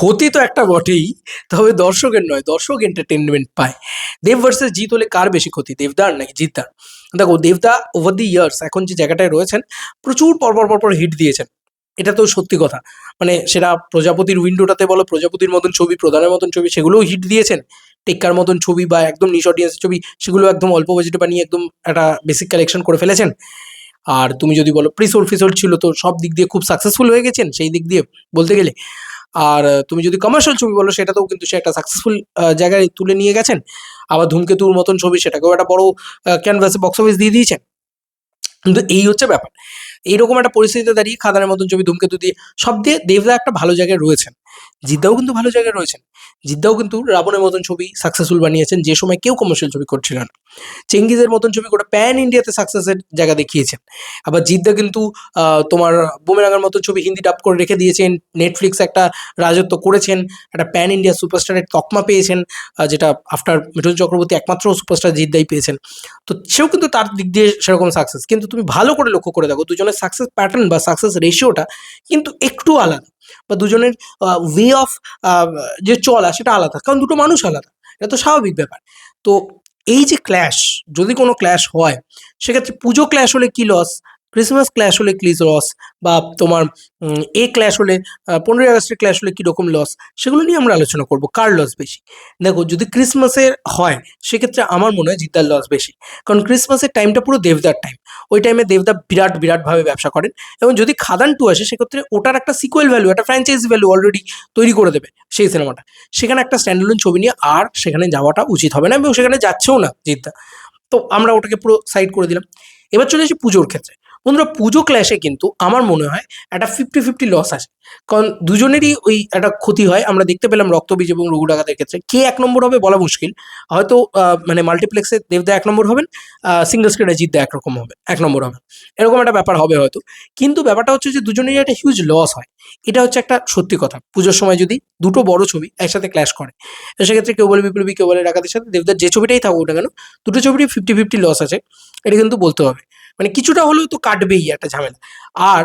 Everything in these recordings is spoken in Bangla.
ক্ষতি তো একটা বটেই, তবে দর্শকের নয়, দর্শক এন্টারটেনমেন্ট পায়। দেব ভার্সেস জিৎ হলে কার বেশি ক্ষতি, দেবদার নাকি জিৎদার? দেখো, দেবদা ওভার দি ইয়ার্স এখন যে জায়গাটায় রয়েছেন, প্রচুর পরপর হিট দিয়েছেন। এটা তো সত্যি কথা। মানে সেটা প্রজাপতির উইন্ডোটাতে বলো, প্রজাপতির মতন ছবি, প্রধানের মতন ছবি, সেগুলোও হিট দিয়েছেন। টেক্কার মতন ছবি বা একদম নিশ অডিয়েন্সের ছবি, সেগুলো একদম অল্প বাজেটে বানিয়ে একদম একটা বেসিক কালেকশন করে ফেলেছেন। আর তুমি যদি বলো প্রিসোল ফিসোল ছিল, তো সব দিক দিয়ে খুব সাকসেসফুল হয়ে গেছেন সেই দিক দিয়ে বলতে গেলে। আর তুমি যদি কমার্শিয়াল ছবি বলো, সেটাতেও কিন্তু সে একটা সাকসেসফুল জায়গায় তুলে নিয়ে গেছেন। আবার ধূমকেতুর মতন ছবি, সেটাকেও একটা বড় ক্যানভাসে বক্স অফিস দিয়ে দিয়েছেন। কিন্তু এই হচ্ছে ব্যাপার, এইরকম একটা পরিস্থিতিতে দাঁড়িয়ে খাদানের মতন ছবি, ধূমকেতু দিয়ে সব দিয়ে দেবদা একটা ভালো জায়গায় রয়েছেন। জিদ্দাও কিন্তু ভালো জায়গায় রয়েছেন। জিদ্দাও কিন্তু রাবণের মতন ছবি সাকসেসফুল বানিয়েছেন, যে সময় কেউ কমার্শিয়াল ছবি করছিল না। চেঙ্গিজের মতন ছবি গোটা প্যান ইন্ডিয়াতে সাকসেসের জায়গা দেখিয়েছেন। আবার জিদ্দা কিন্তু তোমার বুমেরাঙের মতো ছবি হিন্দি ডাব করে রেখে দিয়েছেন। নেটফ্লিক্স একটা রাজত্ব করেছেন, একটা প্যান ইন্ডিয়া সুপারস্টারের তকমা পেয়েছেন, যেটা আফটার মিঠুন চক্রবর্তী একমাত্র সুপারস্টার জিদ্দাই পেয়েছেন। তো সেও কিন্তু তার দিক দিয়ে সেরকম সাকসেস। কিন্তু তুমি ভালো করে লক্ষ্য করে দেখো, দুজনের সাকসেস প্যাটার্ন বা সাকসেস রেশিওটা কিন্তু একটু আলাদা, বা দুজনের ওয়ে অফ যে চলা সেটা আলাদা, কারণ দুটো মানুষ আলাদা। এটা তো স্বাভাবিক ব্যাপার। তো এই যে ক্ল্যাশ, যদি কোনো ক্ল্যাশ হয়, সেক্ষেত্রে পুজো ক্ল্যাশ হলে কি লস, ক্রিসমাস ক্ল্যাশ হলে কি লস, বা তোমার এ ক্ল্যাশ হলে 15ই আগস্টের ক্ল্যাশ হলে কীরকম লস, সেগুলো নিয়ে আমরা আলোচনা করবো কার লস বেশি। দেখো, যদি ক্রিসমাসের হয়, সেক্ষেত্রে আমার মনে হয় জিদ্দার লস বেশি। কারণ ক্রিসমাসের টাইমটা পুরো দেবদার টাইম। ওই টাইমে দেবদা বিরাটভাবে ব্যবসা করেন। এবং যদি খাদান টু আসে, সেক্ষেত্রে ওটার একটা সিকুয়েল ভ্যালু, একটা ফ্র্যাঞ্চাইজি ভ্যালু অলরেডি তৈরি করে দেবে সেই সিনেমাটা। সেখানে একটা স্ট্যান্ডালোন ছবি নিয়ে আর সেখানে যাওয়াটা উচিত হবে না, এবং সেখানে যাচ্ছেও না জিদ্দা। তো আমরা ওটাকে পুরো সাইড করে দিলাম। এবার চলে আসি পুজোর ক্ষেত্রে। বন্ধুরা, পুজো ক্ল্যাশে কিন্তু আমার মনে হয় একটা 50-50 লস আছে। কারণ দুজনেরই ওই একটা ক্ষতি হয়। আমরা দেখতে পেলাম রক্তবীজ এবং রঘু ডাকাতের ক্ষেত্রে কে এক নম্বর হবে বলা মুশকিল। হয়তো মানে মাল্টিপ্লেক্সে দেবদা এক নম্বর হবেন, সিঙ্গল স্ক্রিনে জিদ্দা একরকম হবে, এক নম্বর হবে, এরকম একটা ব্যাপার হবে হয়তো। কিন্তু ব্যাপারটা হচ্ছে যে দুজনেরই একটা হিউজ লস হয়। এটা হচ্ছে একটা সত্যি কথা। পুজোর সময় যদি দুটো বড় ছবি একসাথে ক্ল্যাশ করে, তো সেক্ষেত্রে কেউ বলে বিপ্লবী, কেউ বলে ডাকাতের সাথে দেবদার যে ছবিটাই থাকুক না কেন, দুটো ছবিরই 50-50 লস আছে। এটা কিন্তু বলতে হবে। মানে কিছুটা হলেও তো কাটবেই একটা ঝামেলা। আর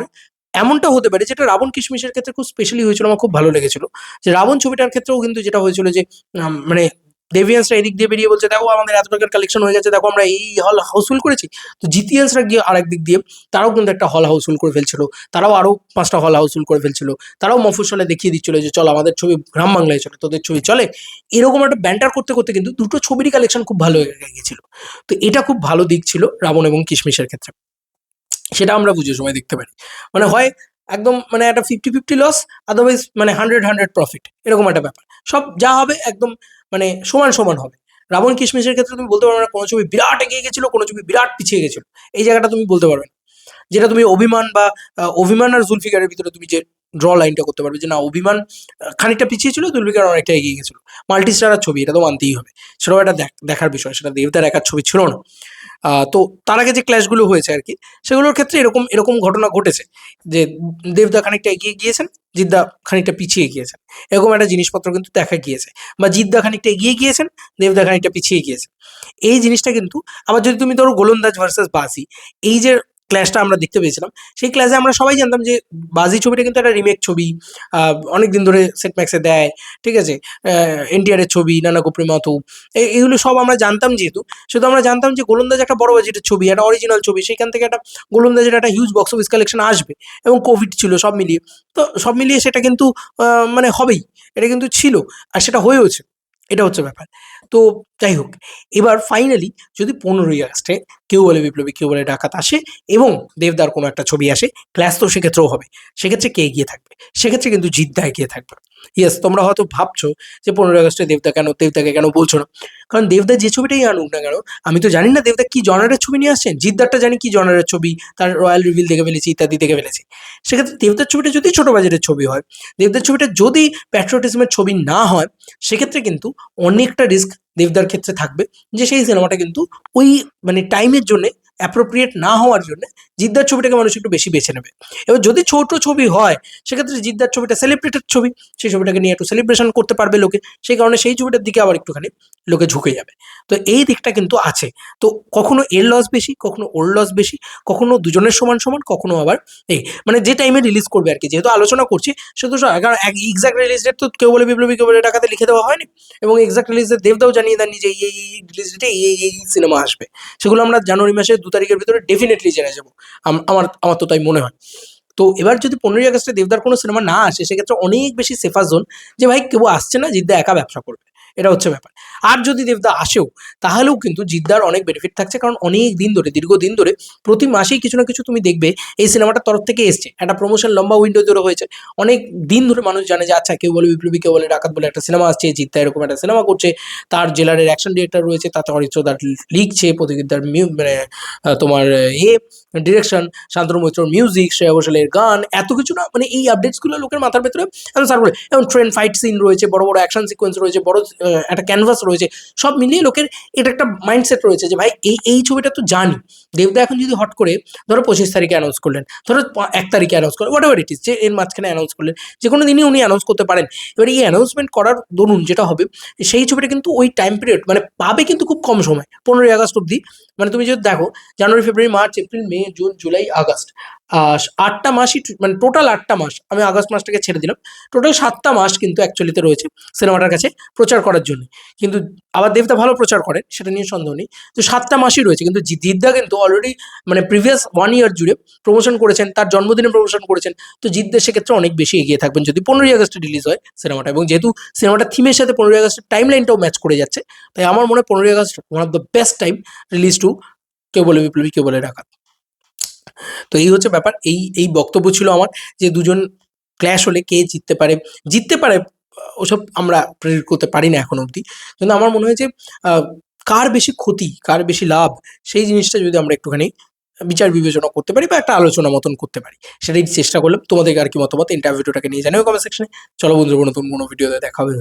এমনটা হতে পারে, যেটা রাবণ কিশমিশের ক্ষেত্রে খুব স্পেশালি হয়েছিল, আমার খুব ভালো লেগেছিল। যে রাবণ ছবিটার ক্ষেত্রেও কিন্তু যেটা হয়েছিল যে মানে দেভিয়ান্সরা এদিক দিয়ে বেরিয়ে বলছে, দেখো আমাদের এত টাকার কালেকশন হয়ে গেছে, দেখো আমরা এই হল হাউসফুল করেছি। তো জিতিয়ান্সরা গিয়ে আরেক দিক দিয়ে তারাও কিন্তু একটা হল হাউসফুল করে ফেলছিল। তারাও আরও 5টা হল হাউসফুল করে ফেলছিল। তারাও মফস্বলে দেখিয়ে দিচ্ছিল যে চল আমাদের ছবি গ্রাম বাংলায় চলে, তোদের ছবি চলে। এরকম একটা ব্যান্টার করতে করতে কিন্তু দুটো ছবিরই কালেকশন খুব ভালো হয়ে গেছিল। তো এটা খুব ভালো দিক ছিল রাবণ এবং কিশমিশের ক্ষেত্রে। সেটা আমরা পুজোর সময় দেখতে পারি। মানে হয় একদম মানে একটা 50-50 লস, আদারওয়াইজ মানে 100-100 প্রফিট, এরকম একটা ব্যাপার। সব যা হবে একদম মানে সমান হবে। রাবণ কিশমিশের ক্ষেত্রে তুমি বলতে পারবে না কোনো ছবি বিরাট এগিয়ে গেছিল, কোনো ছবি বিরাট পিছিয়ে গেছিল। এই জায়গাটা তুমি বলতে পারবে না। যেটা তুমি অভিমান বা অভিমান আর জুলফিকারের ভিতরে তুমি যে ড্র লাইনটা করতে পারবে, যে না অভিমান খানিকটা পিছিয়ে ছিল, জুলফিকার অনেকটা এগিয়ে গেছিল। মাল্টি স্টারার ছবি, এটা তো মানতেই হবে। সেটাও একটা দেখার বিষয়, সেটা দেবদার একার ছবি ছিল না। তো তার আগে যে ক্ল্যাশগুলো হয়েছে আর কি, সেগুলোর ক্ষেত্রে এরকম এরকম ঘটনা ঘটেছে যে দেবদা খানিকটা এগিয়ে গিয়েছেন, জিদ্দা খানিকটা পিছিয়ে গিয়েছেন। এরকম একটা জিনিসপত্র কিন্তু দেখা গিয়েছে। বা জিদ্দা খানিকটা এগিয়ে গিয়েছেন, দেবদা খানিকটা পিছিয়ে গিয়েছেন। এই জিনিসটা কিন্তু আবার যদি তুমি ধরো গোলন্দাজ ভার্সেস বাজি, এই যে ক্ল্যাশটা আমরা দেখতে পেয়েছিলাম, সেই ক্ল্যাশে আমরা সবাই জানতাম যে বাজি ছবিটা কিন্তু একটা রিমেক ছবি। অনেকদিন ধরে সেট ম্যাক্সে দেয়, ঠিক আছে। এনটিআর এর ছবি, নানা গোপী মাথু, এগুলো সব আমরা জানতাম। যেহেতু শুধু আমরা জানতাম যে গোলন্দাজ একটা বড় বাজেটের ছবি, একটা অরিজিনাল ছবি, সেখান থেকে একটা গোলন্দাজের একটা হিউজ বক্স অফিস কালেকশন আসবে। এবং কোভিড ছিল সব মিলিয়ে, তো সব মিলিয়ে সেটা কিন্তু মানে হবেই, এটা কিন্তু ছিল। আর সেটা হয়েওছে, এটা হচ্ছে ব্যাপার। তো যাই হোক, এবার ফাইনালি যদি 15ই আগস্টে কেউ বলে বিপ্লবী, কেউ বলে ডাকাত আসে, এবং দেবদার কোনো একটা ছবি আসে, ক্লাস তো সেক্ষেত্রেও হবে। সেক্ষেত্রে কে এগিয়ে থাকবে? সেক্ষেত্রে কিন্তু জিদ্দা এগিয়ে থাকবে। ইয়েস, তোমরা হয়তো ভাবছো যে 15ই আগস্টে দেবদাকে কেন বলছো না? কারণ দেবদা যে ছবিটাই আনুক না কেন, আমি তো জানি না দেবদা কি জনারের ছবি নিয়ে আসছেন। জিদ্দারটা জানি কি জনারের ছবি, তার রয়্যাল রিভিল দেখে ফেলেছি, ইত্যাদি দেখে ফেলেছি। সেক্ষেত্রে দেবদার ছবিটা যদি ছোট বাজেটের ছবি হয়, দেবদার ছবিটা যদি প্যাট্রিয়টিজমের ছবি না হয়, সেক্ষেত্রে কিন্তু অনেকটা রিস্ক দেবদার ক্ষেত্রে থাকবে, যে সেই সিনেমাটা কিন্তু ওই মানে টাইমের জন্যে অ্যাপ্রোপ্রিয়েট না হওয়ার জন্য জিদ্দার ছবিটাকে মানুষ একটু বেশি বেছে নেবে। এবার যদি ছোট ছবি হয় সেক্ষেত্রে জিদ্দার ছবিটা সেলিব্রেটেড ছবি, সেই ছবিটাকে নিয়ে একটু সেলিব্রেশন করতে পারবে লোকে, সেই কারণে সেই ছবিটার দিকে আবার একটুখানি লোকে ঝুঁকে যাবে। তো এই দিকটা কিন্তু আছে। তো কখনো এর লস বেশি, কখনো ওর লস বেশি, কখনো দুজনের সমান সমান, কখনো আবার এই মানে যে টাইমে রিলিজ করবে আর কি, যেহেতু আলোচনা করছি শুধু কারণ এক্সাক্ট রিলিজ ডেট তো কেউ বলে বিপ্লবী কেউ বলে ডাকাতে লিখে দেওয়া হয়নি, এবং এক্সাক্ট রিলিজ ডেট দেবদাও জানিয়ে দেননি যে এই রিলিজ ডেটে এই সিনেমা আসবে। সেগুলো আমরা জানুয়ারি মাসের 2 তারিখের ভিতরে ডেফিনেটলি জেনে যাবো। আমার আমার তো তাই মনে হয়। তো এবার যদি 15ই আগস্টে দেবদার কোনো সিনেমা না আসে সেক্ষেত্রে অনেক বেশি সেফার জোন যে ভাই কেউ আসছে না, জিদ্দা একা ব্যবসা করবে, এটা হচ্ছে ব্যাপার। আর যদি দেবদা আসেও তাহলেও কিন্তু জিদ্দার অনেক বেনিফিট থাকছে, কারণ অনেক দিন ধরে, দীর্ঘদিন ধরে প্রতি মাসেই কিছু না কিছু তুমি দেখবে এই সিনেমাটার তরফ থেকে এসছে, একটা প্রমোশন লম্বা উইন্ডো ধরে হয়েছে। অনেক দিন ধরে মানুষ জানে যে আচ্ছা কেউ বলে বিপ্লবী, কেউ বলে ডাকাত বলে একটা সিনেমা আসছে, জিদ্দা এরকম একটা সিনেমা করছে, তার জেলারের অ্যাকশন ডিরেক্টর রয়েছে, তার চরিত্র তার লিখছে, প্রতিযোগিতার মানে তোমার ডিরেকশন, শান্তনু মৈত্রর মিউজিক, শ্রেয়া ঘোষালের গান, এত কিছু না মানে এই আপডেটসগুলো লোকের মাথার ভেতরে সার করে। এবং ট্রেন ফাইট সিন রয়েছে, বড় বড় অ্যাকশন সিকোয়েন্স রয়েছে, বড় একটা ক্যানভাস রয়েছে, সব মিলিয়ে লোকের এটা একটা মাইন্ডসেট রয়েছে যে ভাই এই ছবিটা তো জানি। দেবদা এখন যদি হট করে ধরো 25 তারিখে অ্যানাউন্স করলেন, ধরো 1 তারিখে অ্যানাউন্স করলেন, হোয়াট এভার ইট ইস, যে এর মাঝখানে অ্যানাউন্স করলেন, যে কোনো দিনই উনি অ্যানাউন্স করতে পারেন। এবার এই অ্যানাউন্সমেন্ট করার দরুন যেটা হবে, সেই ছবিটা কিন্তু ওই টাইম পিরিয়ড মানে পাবে কিন্তু খুব কম সময়, 15ই আগস্ট অব্দি। মানে তুমি যদি দেখো জানুয়ারি, ফেব্রুয়ারি, মার্চ, এপ্রিল, মে, জুন, জুলাই, আগস্ট, 8টা মাসই মানে টোটাল 8টা মাস, আমি আগস্ট মাসটাকে ছেড়ে দিলাম, টোটাল 7টা মাস কিন্তু অ্যাকচুয়ালিতে রয়েছে সিনেমাটার কাছে প্রচার করার জন্য। কিন্তু আবার দেবদা ভালো প্রচার করেন, সেটা নিয়ে সন্দেহ নেই। তো 7টা মাসই রয়েছে, কিন্তু জিদ্দা কিন্তু অলরেডি মানে প্রিভিয়াস 1 ইয়ার জুড়ে প্রমোশন করেছেন, তার জন্মদিনে প্রমোশন করেছেন। তো জিদ্দা সেক্ষেত্রে অনেক বেশি এগিয়ে থাকবেন যদি 15ই আগস্টে রিলিজ হয় সিনেমাটা, এবং যেহেতু সিনেমাটা থিমের সাথে 15ই আগস্টের টাইম লাইনটাও ম্যাচ করে যাচ্ছে, তাই আমার মনে হয় 15ই August one of the best time release to কেউ বলে বিপ্লবী, কেউ বলে ডাকাত। তো এই হচ্ছে ব্যাপার। এই বক্তব্য ছিল আমার, যে দুজন ক্ল্যাশ হলে কে জিততে পারে ওসব আমরা প্রেডিক্ট করতে পারি না এখন অবধি। কিন্তু আমার মনে হয় যে কার বেশি ক্ষতি, কার বেশি লাভ, সেই জিনিসটা যদি আমরা একটুখানি বিচার বিবেচনা করতে পারি বা একটা আলোচনা মতন করতে পারি, সেটাই চেষ্টা করলাম। তোমাদের আর কি মতামত ইন্টারভিউটাকে নিয়ে জানাও কমেন্ট সেকশনে। চলো বন্ধুরা, নতুন কোনো ভিডিওতে দেখা হবে।